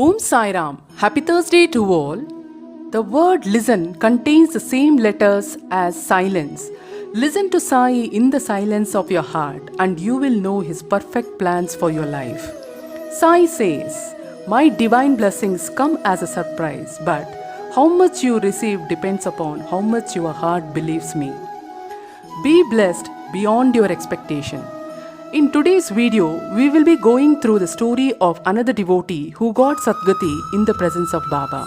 Om Sai Ram. Happy Thursday to all. The word listen contains the same letters as silence. Listen to Sai in the silence of your heart and you will know his perfect plans for your life. Sai says, "My divine blessings come as a surprise, but how much you receive depends upon how much your heart believes me." Be blessed beyond your expectation. In today's video, we will be going through the story of another devotee who got Satgati in the presence of Baba.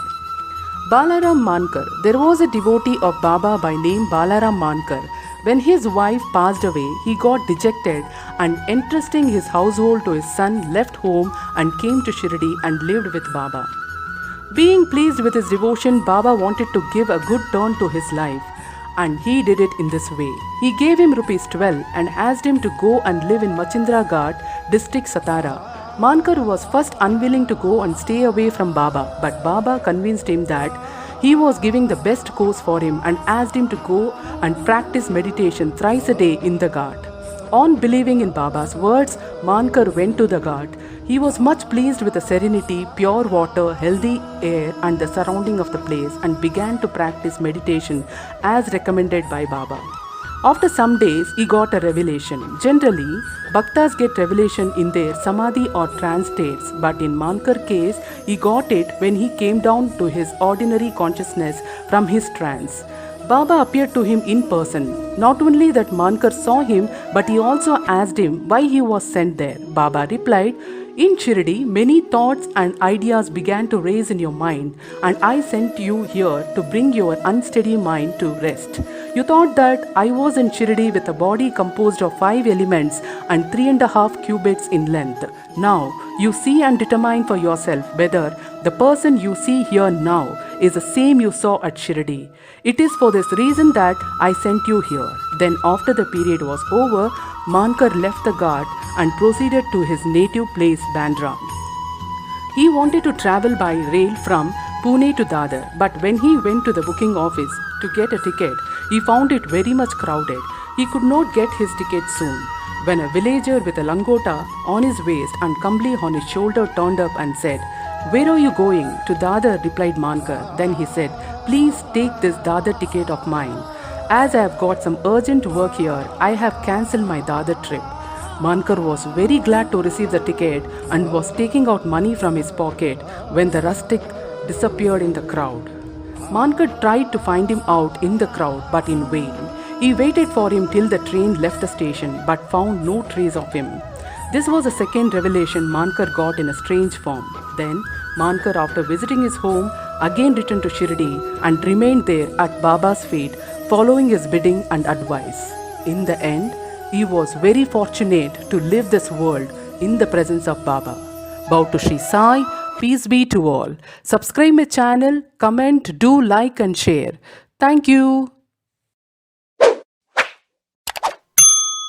Balaram Mankar. There was a devotee of Baba by name Balaram Mankar. When his wife passed away, he got dejected and entrusting his household to his son, left home and came to Shirdi and lived with Baba. Being pleased with his devotion, Baba wanted to give a good turn to his life. And he did it in this way. He gave him rupees 12 and asked him to go and live in Machindra Ghat, district Satara. Mankar was first unwilling to go and stay away from Baba, but Baba convinced him that he was giving the best course for him and asked him to go and practice meditation thrice a day in the Ghat. On believing in Baba's words, Mankar went to the Ghat. He was much pleased with the serenity, pure water, healthy air and the surrounding of the place and began to practice meditation as recommended by Baba. After some days, he got a revelation. Generally, Bhaktas get revelation in their samadhi or trance states, but in Mankar's case, he got it when he came down to his ordinary consciousness from his trance. Baba appeared to him in person. Not only that Mankar saw him, but he also asked him why he was sent there. Baba replied, "In Shirdi, many thoughts and ideas began to raise in your mind, and I sent you here to bring your unsteady mind to rest. You thought that I was in Shirdi with a body composed of 5 elements and 3.5 cubits in length. Now, you see and determine for yourself whether the person you see here now is the same you saw at Shirdi. It is for this reason that I sent you here." Then after the period was over, Mankar left the Ghat and proceeded to his native place Bandra. He wanted to travel by rail from Pune to Dadar, but when he went to the booking office to get a ticket, he found it very much crowded. He could not get his ticket soon. When a villager with a langota on his waist and kambli on his shoulder turned up and said, "Where are you going?" "To Dadar," replied Mankar. Then he said, "Please take this Dadar ticket of mine. As I have got some urgent work here, I have cancelled my Dadar trip." Mankar was very glad to receive the ticket and was taking out money from his pocket when the rustic disappeared in the crowd. Mankar tried to find him out in the crowd, but in vain. He waited for him till the train left the station, but found no trace of him. This was the second revelation Mankar got in a strange form. Then Mankar, after visiting his home, again returned to Shirdi and remained there at Baba's feet, following his bidding and advice. In the end, he was very fortunate to live this world in the presence of Baba. Bow to Sri Sai, peace be to all. Subscribe my channel, comment, do like and share. Thank you.